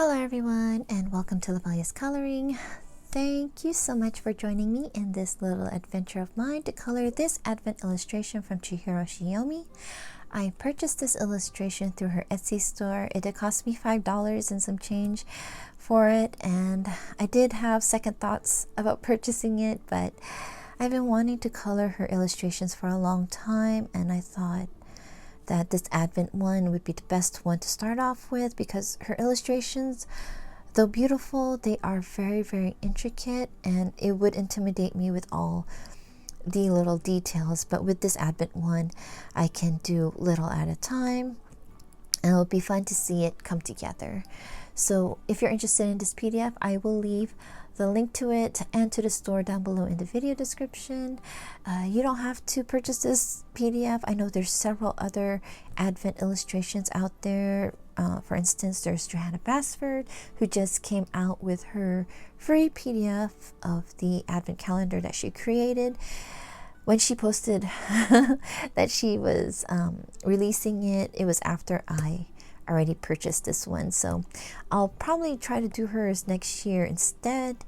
Hello everyone and welcome to Lovella's Coloring. Thank you so much for joining me in this little adventure of mine to color this advent illustration from Chihiro Shiomi. I purchased this illustration through her Etsy store. It did cost me $5 and some change for it, and I did have second thoughts about purchasing it, but I've been wanting to color her illustrations for a long time, and I thought that this Advent one would be the best one to start off with because her illustrations, though beautiful, they are very intricate, and it would intimidate me with all the little details. But with this Advent one, I can do little at a time, and it'll be fun to see it come together. So if you're interested in this PDF, I will leave the link to it and to the store down below in the video description. You don't have to purchase this PDF. I know there's several other Advent illustrations out there. For instance, there's Johanna Basford, who just came out with her free PDF of the Advent calendar that she created. When she posted that she was releasing it, it was after I already purchased this one, so I'll probably try to do hers next year instead.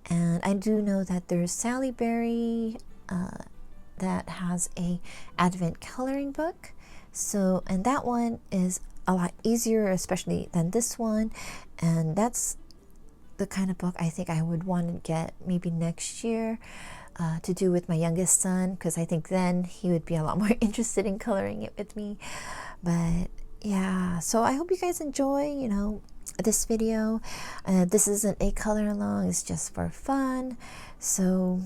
And I do know that there's Sally Berry that has a Advent coloring book, so and that one is a lot easier, especially than this one, and that's the kind of book I think I would want to get maybe next year to do with my youngest son, because I think then he would be a lot more interested in coloring it with me. But yeah, so I hope you guys enjoy, this video. This isn't a color along, it's just for fun. So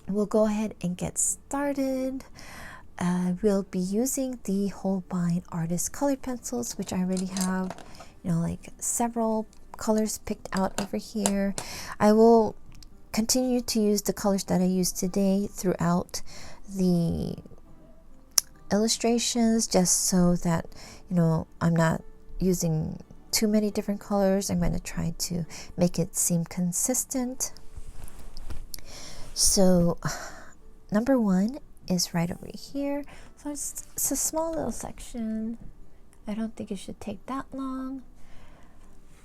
we'll go ahead and get started. We'll be using the Holbein Artist Colored Pencils, which I already have, like several colors picked out over here. I will continue to use the colors that I used today throughout the illustrations, just so that I'm not using too many different colors. I'm going to try to make it seem consistent. So number one is right over here. So it's a small little section. I don't think it should take that long.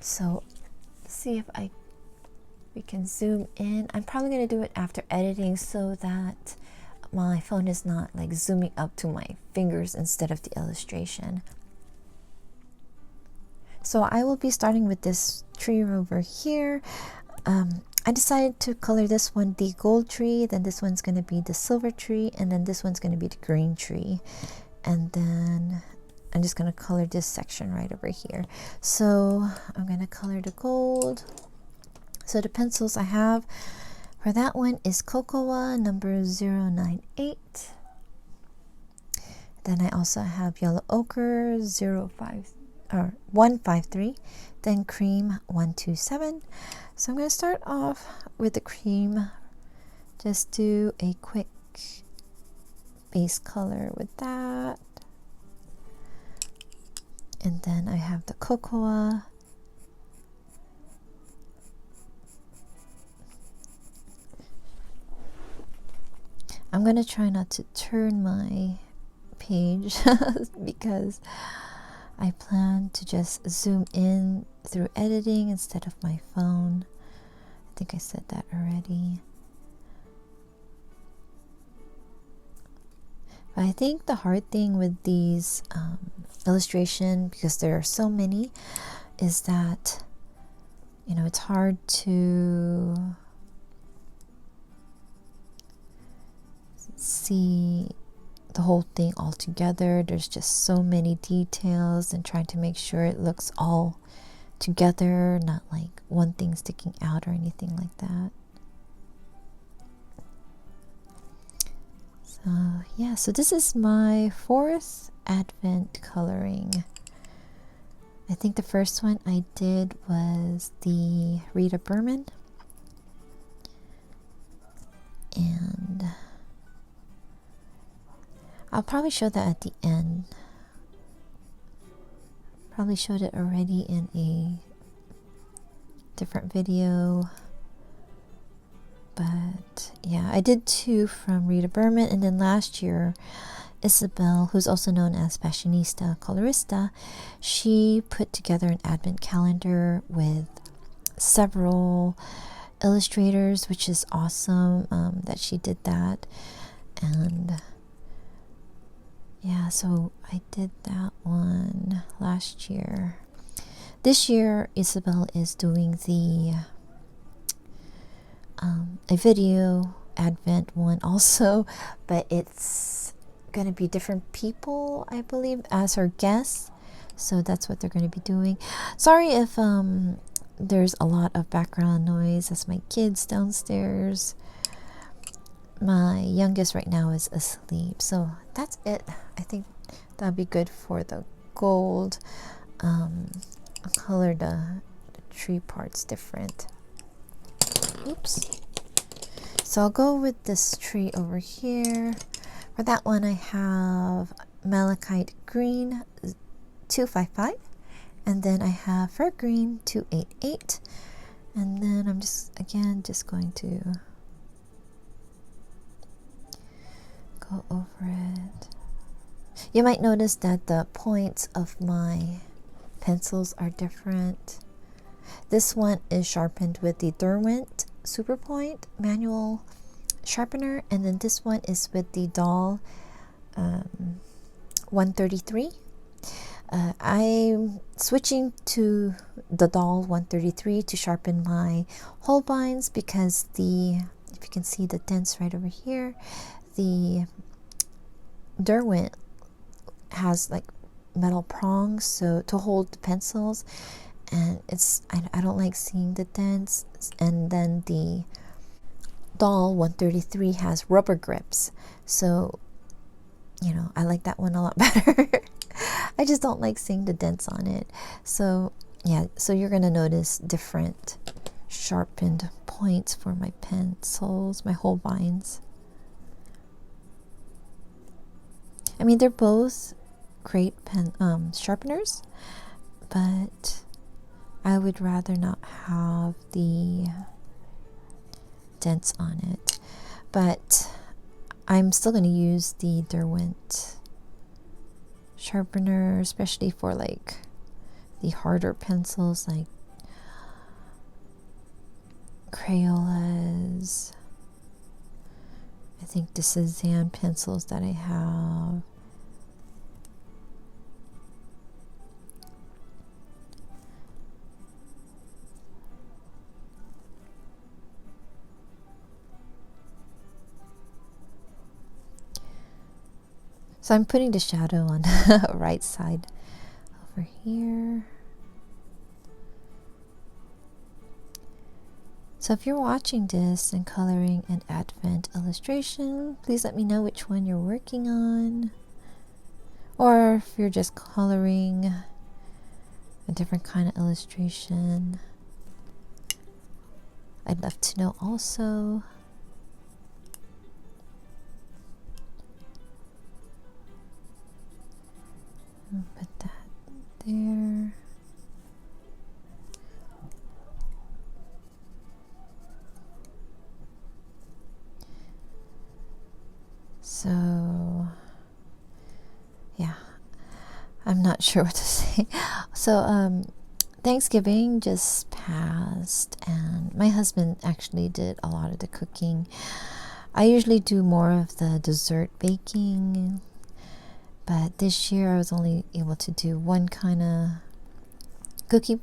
So let's see if we can zoom in. I'm probably going to do it after editing so that my phone is not like zooming up to my fingers instead of the illustration. So I will be starting with this tree over here. I decided to color this one the gold tree, then this one's going to be the silver tree, and then this one's going to be the green tree. And then I'm just going to color this section right over here. So I'm going to color the gold. So the pencils I have for that one is Cocoa number 098. Then I also have Yellow Ochre 153. Then Cream 127. So I'm going to start off with the cream. Just do a quick base color with that. And then I have the Cocoa. I'm going to try not to turn my page because I plan to just zoom in through editing instead of my phone. I think I said that already. But I think the hard thing with these illustrations, because there are so many, is that it's hard to see the whole thing all together. There's just so many details, and trying to make sure it looks all together, not like one thing sticking out or anything like that. So yeah, so this is my fourth Advent coloring. I think the first one I did was the Rita Berman, and I'll probably show that at the end. Probably showed it already in a different video. But yeah, I did two from Rita Berman, and then last year Isabel, who's also known as Fashionista Colorista, she put together an advent calendar with several illustrators, which is awesome that she did that. And yeah, so I did that one last year. This year, Isabel is doing the a video advent one also, but it's going to be different people, I believe, as her guests. So that's what they're going to be doing. Sorry if there's a lot of background noise. That's my kids downstairs. My youngest right now is asleep, so that's it. I think that'd be good for the gold. I'll color the tree parts different. Oops. So I'll go with this tree over here. For that one, I have Malachite Green 255, and then I have Fir Green 288, and then I'm just going to go over it. You might notice that the points of my pencils are different. This one is sharpened with the Derwent Super Point manual sharpener, and then this one is with the Dahl 133. I'm switching to the Dahl 133 to sharpen my Holbeins because if you can see the dents right over here, the Derwent has like metal prongs so to hold the pencils, and I don't like seeing the dents. And then the Dahl 133 has rubber grips, so I like that one a lot better. I just don't like seeing the dents on it. So yeah, so you're gonna notice different sharpened points for my pencils, my Holbeins. I mean, they're both great pen sharpeners, but I would rather not have the dents on it. But I'm still going to use the Derwent sharpener, especially for like the harder pencils like Crayolas. I think the Cezanne pencils that I have. So I'm putting the shadow on the right side over here. So if you're watching this and coloring an Advent illustration, please let me know which one you're working on. Or if you're just coloring a different kind of illustration, I'd love to know also. I'll put that there. So yeah, I'm not sure what to say. So Thanksgiving just passed, and my husband actually did a lot of the cooking. I usually do more of the dessert baking, but this year I was only able to do one kind of cookie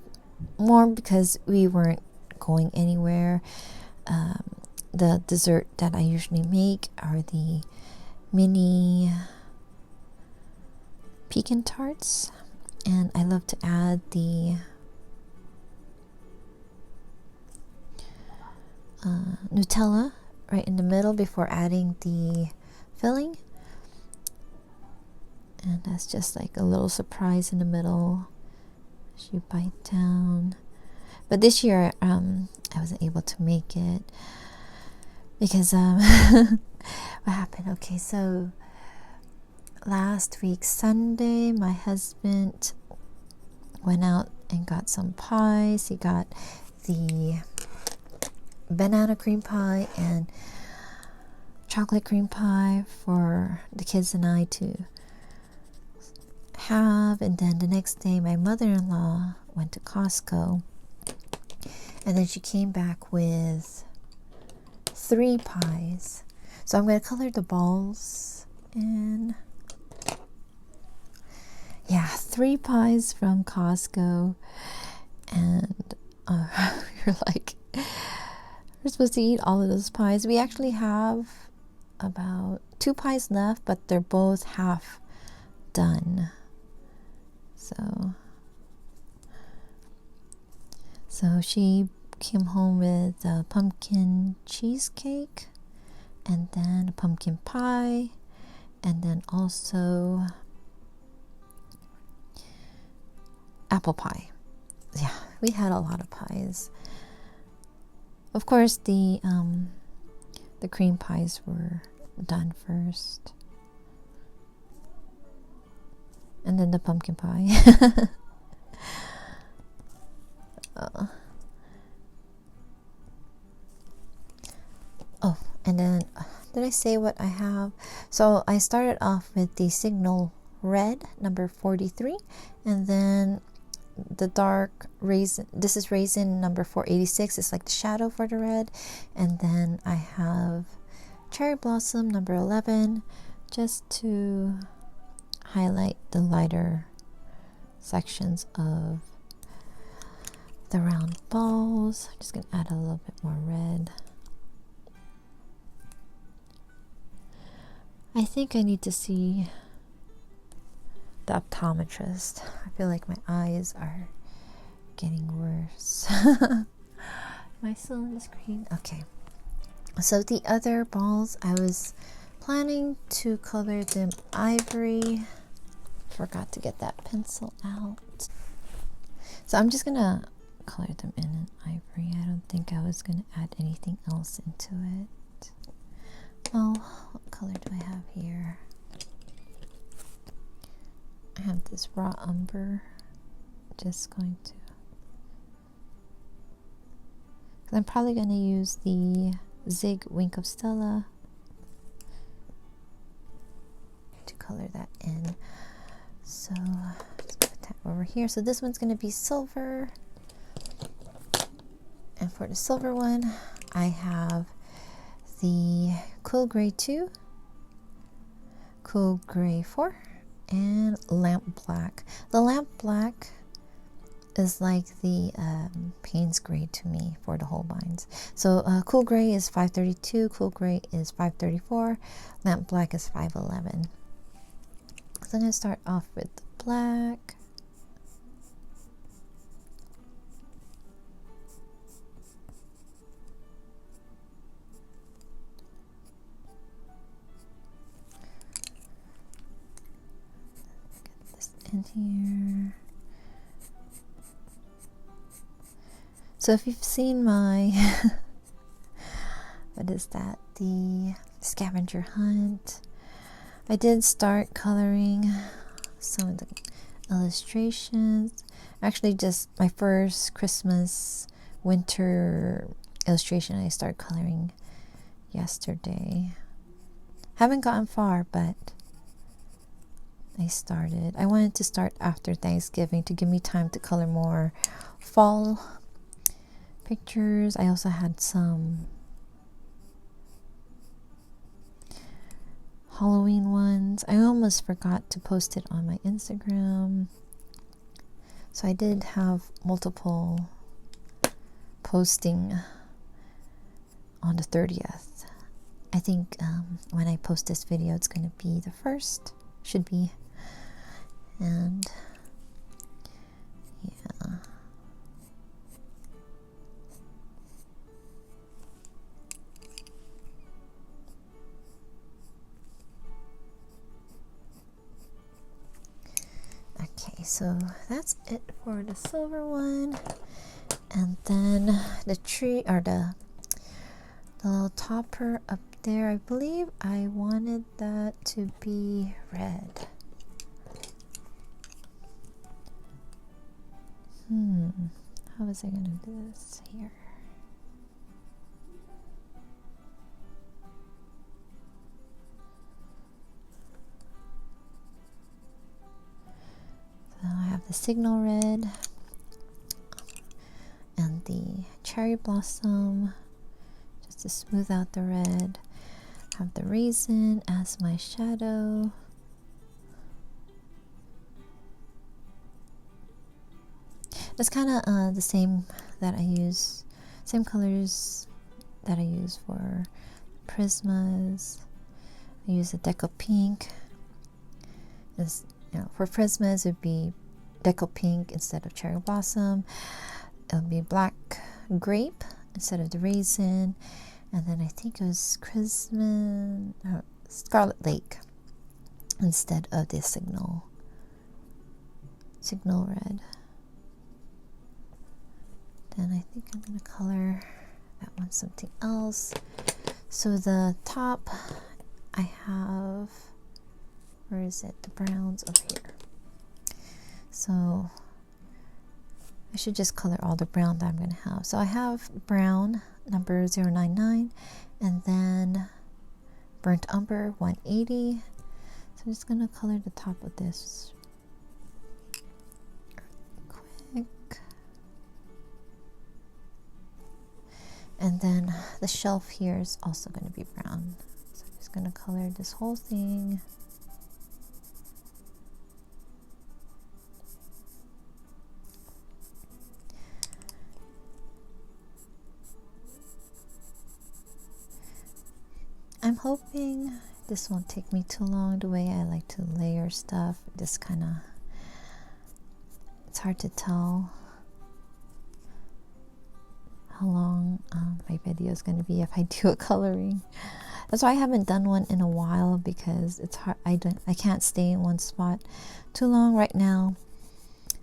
more because we weren't going anywhere. The dessert that I usually make are the mini pecan tarts, and I love to add the Nutella right in the middle before adding the filling, and that's just like a little surprise in the middle as you bite down. But this year I wasn't able to make it because what happened? Okay, so last week Sunday my husband went out and got some pies. He got the banana cream pie and chocolate cream pie for the kids and I to have. And then the next day my mother-in-law went to Costco, and then she came back with 3 pies. So I'm going to color the balls in. Yeah, 3 pies from Costco. And you're like, we're supposed to eat all of those pies. We actually have about 2 pies left, but they're both half done. So she came home with a pumpkin cheesecake, and then a pumpkin pie, and then also apple pie. Yeah, we had a lot of pies. Of course, the cream pies were done first, and then the pumpkin pie. Oh, and then did I say what I have? So I started off with the Signal Red number 43, and then the dark raisin, this is raisin number 486. It's like the shadow for the red. And then I have Cherry Blossom number 11, just to highlight the lighter sections of the round balls. I'm just going to add a little bit more red. I think I need to see the optometrist. I feel like my eyes are getting worse. Am I still on the screen? Okay. So the other balls, I was planning to color them ivory. Forgot to get that pencil out. So I'm just gonna color them in ivory. I don't think I was gonna add anything else into it. Oh, what color do I have here? I have this raw umber. Just going to, because I'm probably going to use the Zig Wink of Stella to color that in. So just put that over here. So this one's going to be silver, and for the silver one I have the Cool Gray 2, Cool Gray 4, and Lamp Black. The Lamp Black is like the Payne's Gray to me for the Holbeins. So Cool Gray is 532, Cool Gray is 534, Lamp Black is 511. So I'm going to start off with the black. Get this in here. So if you've seen my, what is that? The scavenger hunt. I did start coloring some of the illustrations. Actually, just my first Christmas winter illustration I started coloring yesterday. Haven't gotten far, but I started. I wanted to start after Thanksgiving to give me time to color more fall pictures. I also had some Halloween ones. I almost forgot to post it on my Instagram. So I did have multiple posting on the 30th. I think when I post this video, it's going to be the 1st. Should be. And yeah. Okay, so that's it for the silver one. And then the tree, or the little topper up there, I believe I wanted that to be red. How was I going to do this here? the signal red and the cherry blossom just to smooth out the red. Have the raisin as my shadow. It's kind of the same that I use, same colors that I use for prismas. I use a deco pink. This, you know, for prismas it would be deco pink instead of cherry blossom. It would be black grape instead of the raisin, and then I think it was Scarlet Lake instead of the signal red. Then I think I'm going to color that one something else. So the top I have, where is it? The browns over here. So I should just color all the brown that I'm going to have. So I have brown number 099 and then burnt umber 180. So I'm just going to color the top of this quick. And then the shelf here is also going to be brown. So I'm just going to color this whole thing. I'm hoping this won't take me too long. The way I like to layer stuff, just kind of, it's hard to tell how long my video is going to be if I do a coloring. That's why I haven't done one in a while, because it's hard. I can't stay in one spot too long. Right now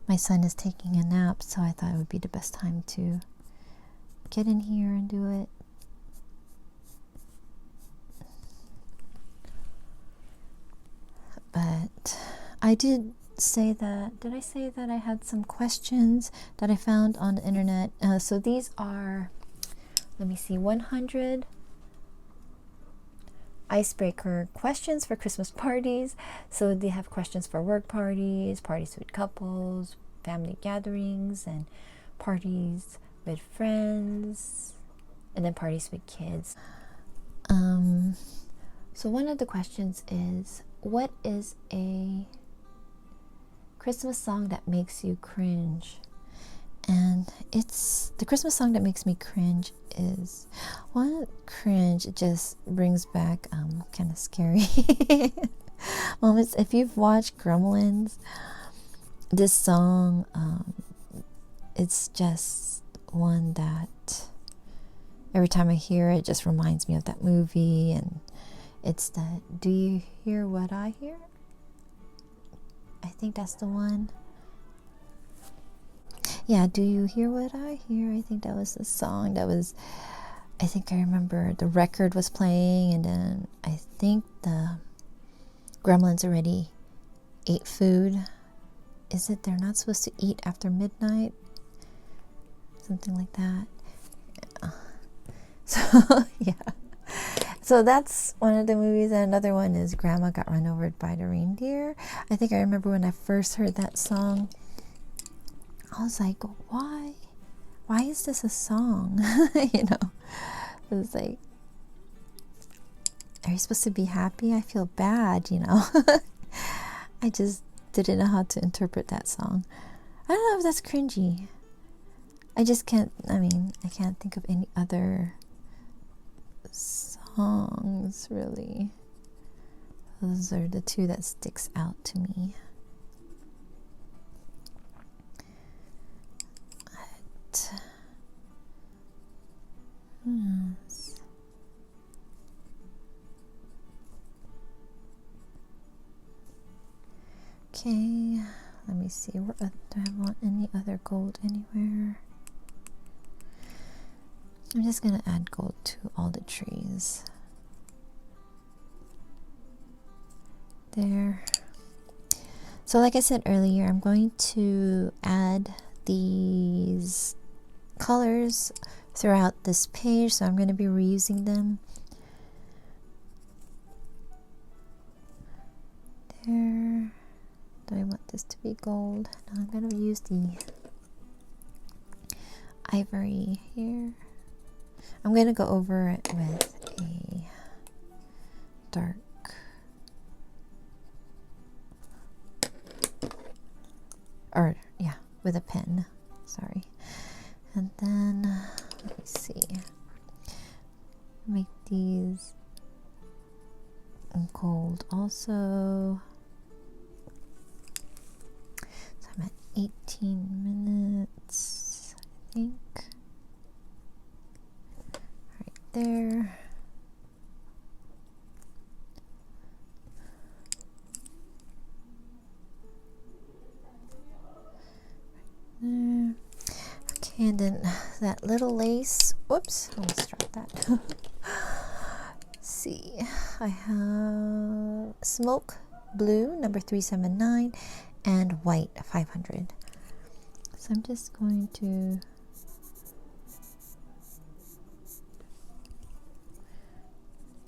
my son is taking a nap, so I thought it would be the best time to get in here and do it. But I did say that, did I say that I had some questions that I found on the internet? So these are, let me see, 100 icebreaker questions for Christmas parties. So they have questions for work parties, parties with couples, family gatherings, and parties with friends, and then parties with kids. So one of the questions is, what is a Christmas song that makes you cringe? And it's the Christmas song that makes me cringe is one cringe. It just brings back kind of scary moments. If you've watched Gremlins, this song, it's just one that every time I hear it, just reminds me of that movie. And it's that, do you hear what I hear? I think that's the one. Yeah, do you hear what I hear? I think that was the song that was, I think I remember the record was playing, and then I think the Gremlins already ate food. Is it they're not supposed to eat after midnight? Something like that. Yeah. So, yeah. So that's one of the movies. And another one is Grandma Got Run Over by the Reindeer. I think I remember when I first heard that song, I was like, why is this a song? You know, it was like, are you supposed to be happy? I feel bad, you know. I just didn't know how to interpret that song. I don't know if that's cringy. I just can't, I can't think of any other songs, really. Those are the two that sticks out to me. But, okay, let me see. Do I want any other gold anywhere? I'm just going to add gold to all the trees. There. So like I said earlier, I'm going to add these colors throughout this page, so I'm going to be reusing them. There. Do I want this to be gold. Now I'm going to use the ivory here. I'm going to go over it with a dark with a pen, sorry. And then let me see, make these gold also. So I'm at 18 minutes, I think, right there. Okay, and then that little lace, whoops, I almost dropped that. Let's see, I have smoke blue number 379 and white 500. So I'm just going to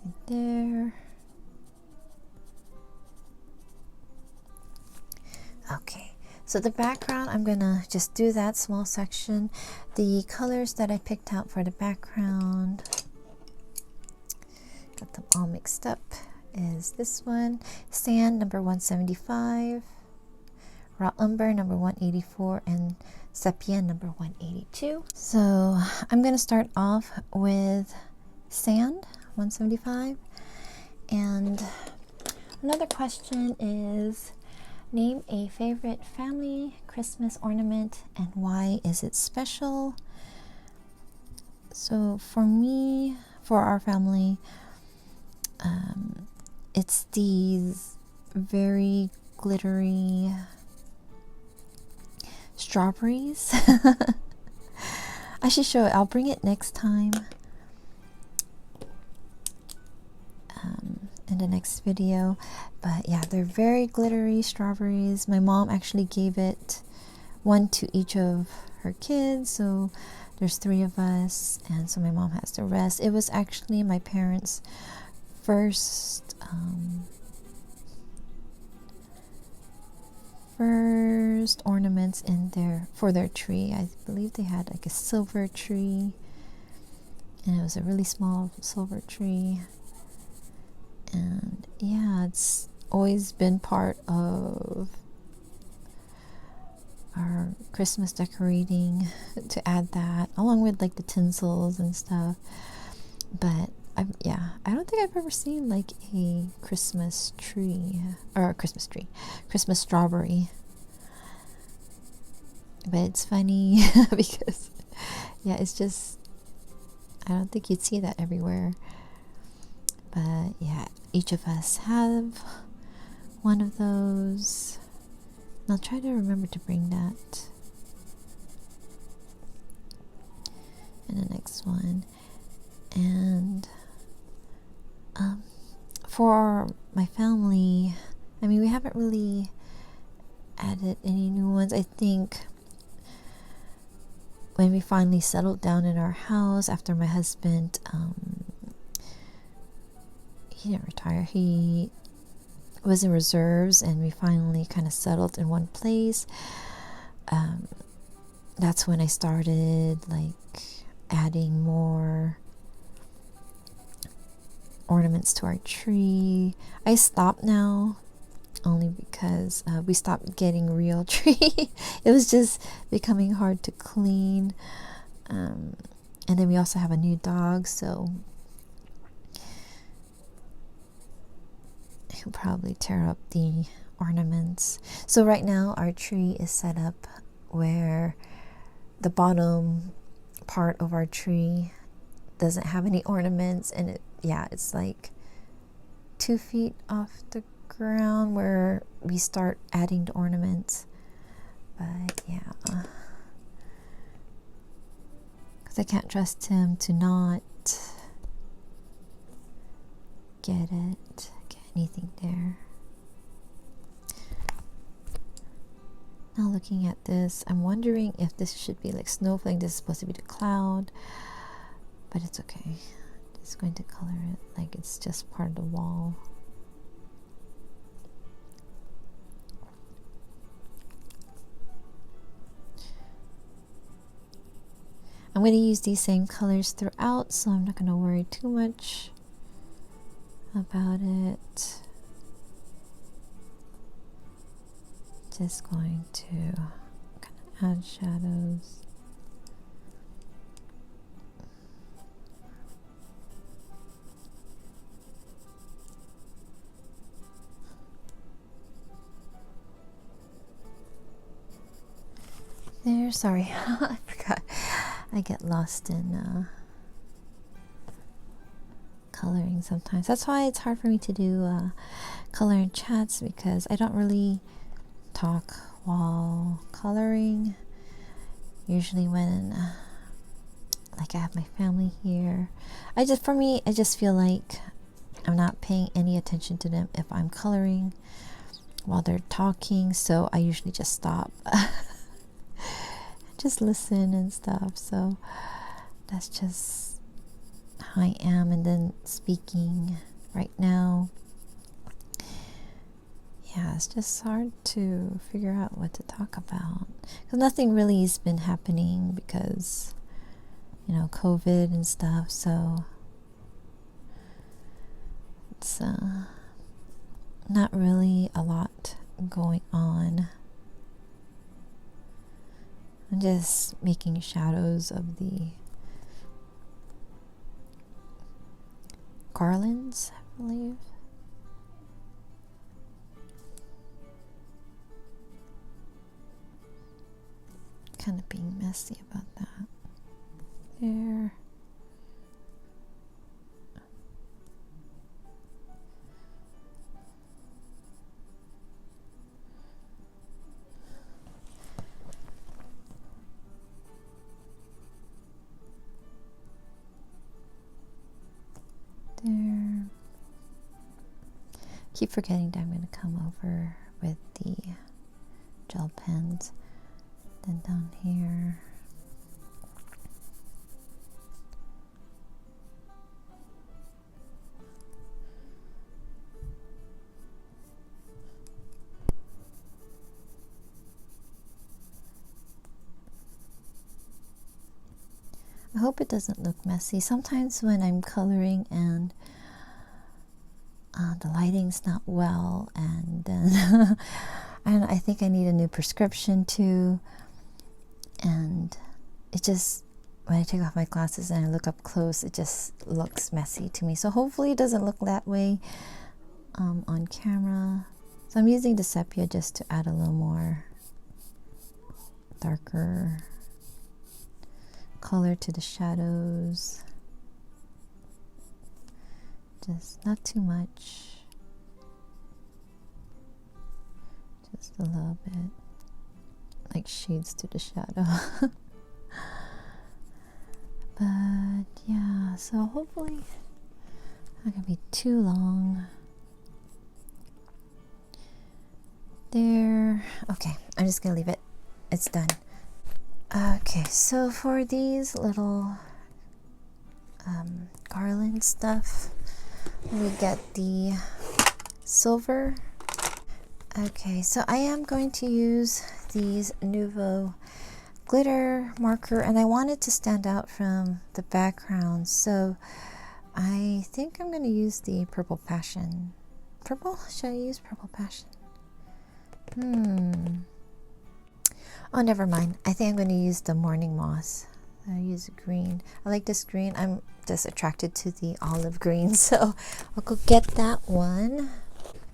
right there. Okay. So the background, I'm gonna just do that small section. The colors that I picked out for the background, got them all mixed up, is this one, Sand number 175, Raw Umber number 184, and Sepia number 182. So I'm gonna start off with Sand 175. And another question is, name a favorite family Christmas ornament and why is it special? So for me, for our family, it's these very glittery strawberries. I should show it. I'll bring it next time. In the next video, but yeah, they're very glittery strawberries. My mom actually gave it one to each of her kids, so there's 3 of us, and so my mom has the rest. It was actually my parents' first ornaments for their tree. I believe they had like a silver tree, and it was a really small silver tree. And yeah, it's always been part of our Christmas decorating to add that, along with like the tinsels and stuff. But I don't think I've ever seen like a Christmas tree, or a Christmas strawberry. But it's funny because yeah, it's just, I don't think you'd see that everywhere. But yeah, each of us have one of those. And I'll try to remember to bring that in the next one. And for my family, I mean, we haven't really added any new ones. I think when we finally settled down in our house after my husband, he didn't retire, he was in reserves, and we finally kind of settled in one place. That's when I started like adding more ornaments to our tree. I stopped now only because we stopped getting real tree. It was just becoming hard to clean, and then we also have a new dog, so he'll probably tear up the ornaments. So right now our tree is set up where the bottom part of our tree doesn't have any ornaments, and it's like 2 feet off the ground where we start adding the ornaments. But yeah, because I can't trust him to not get anything there. Now looking at this, I'm wondering if this should be like snowflake. This is supposed to be the cloud, but it's okay. Just going to color it like it's just part of the wall. I'm going to use these same colors throughout, so I'm not going to worry too much about it. Just going to kind of add shadows. There, sorry, I forgot. I get lost in coloring sometimes. That's why it's hard for me to do coloring chats, because I don't really talk while coloring. Usually when like I have my family here, I just feel like I'm not paying any attention to them if I'm coloring while they're talking, so I usually just stop. Just listen and stuff. So that's just how I am. And then speaking right now, yeah, it's just hard to figure out what to talk about, because nothing really has been happening because, you know, COVID and stuff. So it's not really a lot going on. I'm just making shadows of the garlands, I believe. Kind of being messy about that. There. There. Keep forgetting that I'm going to come over with the gel pens. Then down here. I hope it doesn't look messy. Sometimes when I'm coloring and the lighting's not well, and then and I think I need a new prescription too, and it just, when I take off my glasses and I look up close, it just looks messy to me. So hopefully it doesn't look that way on camera. So I'm using the sepia just to add a little more darker color to the shadows. Just not too much, just a little bit, like shades to the shadow. But yeah, so hopefully not gonna be too long. There. Okay, I'm just gonna leave it. It's done. Okay, so for these little garland stuff, we get the silver. Okay, so I am going to use these Nuvo glitter marker, and I want it to stand out from the background, so I think I'm going to use the Purple Passion. Purple? Should I use Purple Passion? Oh, never mind. I think I'm going to use the Morning Moss. I'll use green. I like this green. I'm just attracted to the olive green, so I'll go get that one.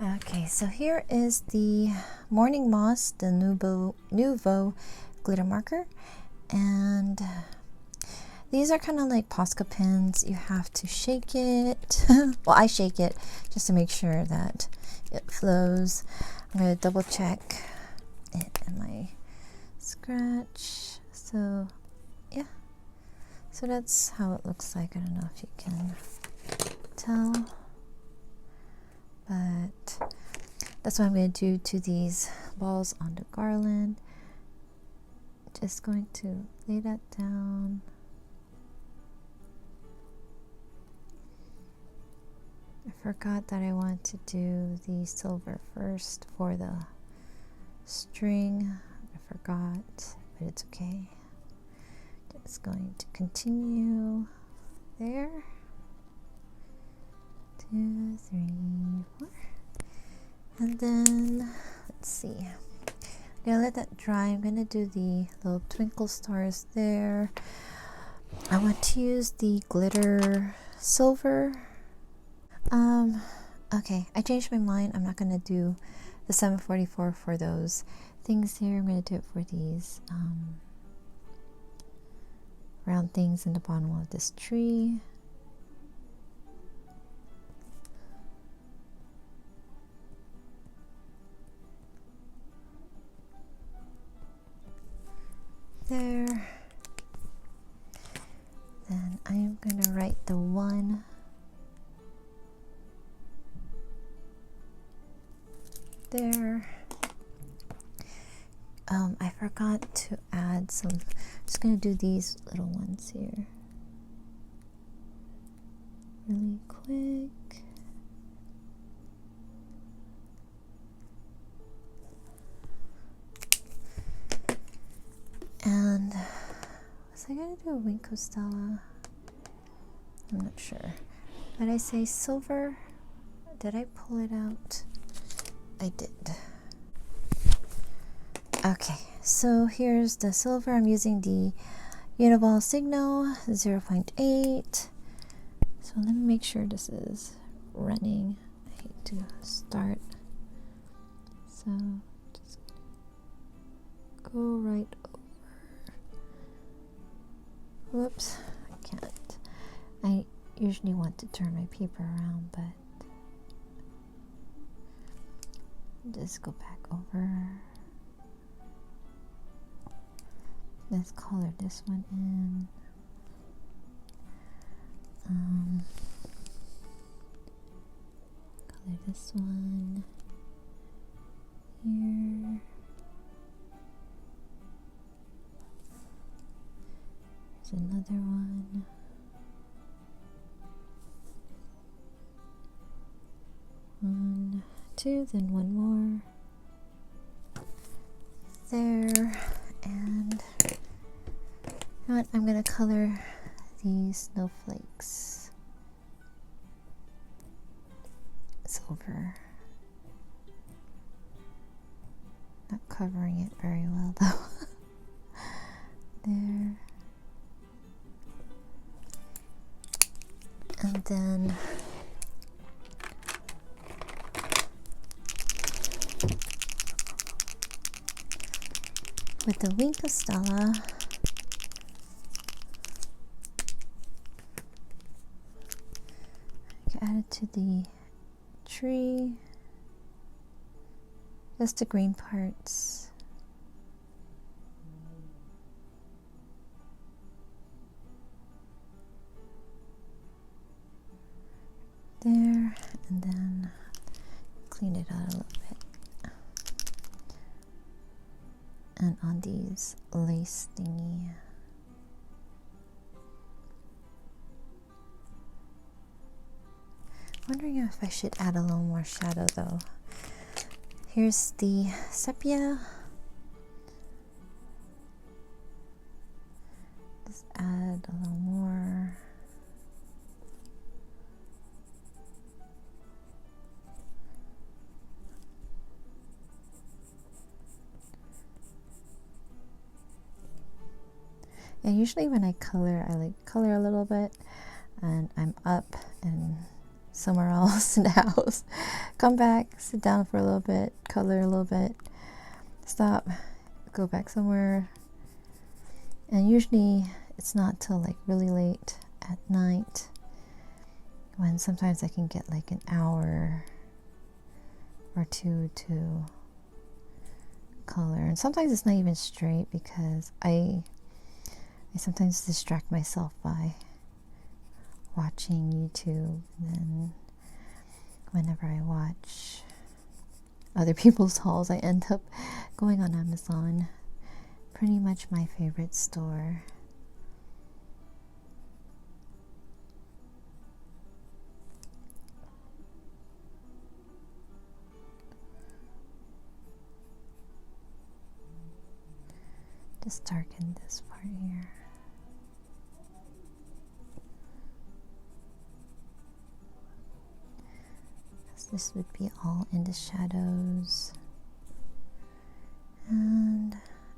Okay, so here is the Morning Moss, the Nuvo glitter marker, and these are kind of like Posca pens. You have to shake it. Well, I shake it just to make sure that it flows. I'm going to double check it in my scratch. So yeah, so that's how it looks like. I don't know if you can tell, but that's what I'm going to do to these balls on the garland. Just going to lay that down. I forgot that I want to do the silver first for the string. I forgot, but it's okay. it's going to continue there. 2, 3, 4. And then, let's see. I'm gonna let that dry. I'm gonna do the little twinkle stars there. I want to use the glitter silver. Okay, I changed my mind. I'm not gonna do the 744 for those things here. I'm gonna do it for these round things in the bottom of this tree. There. Then I am going to write the 1 there. I forgot to add some. I'm just going to do these little ones here really quick. And was I going to do a wing costella? I'm not sure. Did I say silver? Did I pull it out? I did. Okay, so here's the silver. I'm using the Uniball Signo 0.8. So let me make sure this is running. I hate to start. So just go right over. Whoops, I can't. I usually want to turn my paper around, but just go back over. Let's color this one in. Color this one here. There's another one. One, two, then one more. There. And you know what? I'm gonna color these snowflakes silver. Not covering it very well though. There. And then with the wing costella, I can add it to the tree, just the green parts. There, and then clean it out a little bit. And on these lace thingy. Wondering if I should add a little more shadow though. Here's the sepia. Just add a little more. And usually when I color, I like color a little bit and I'm up and somewhere else in the house. Come back, sit down for a little bit, color a little bit, stop, go back somewhere. And usually it's not till like really late at night when sometimes I can get like an hour or two to color. And sometimes it's not even straight because I sometimes distract myself by watching YouTube, and then whenever I watch other people's hauls, I end up going on Amazon. Pretty much my favorite store. Just darken this part here. This would be all in the shadows. And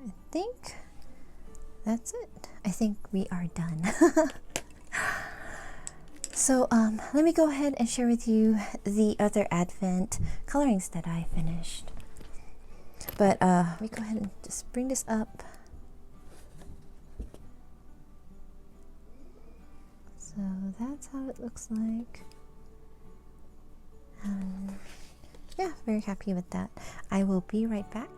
I think that's it. I think we are done. So let me go ahead and share with you the other Advent colorings that I finished. But let me go ahead and just bring this up. So that's how it looks like. Yeah, very happy with that. I will be right back.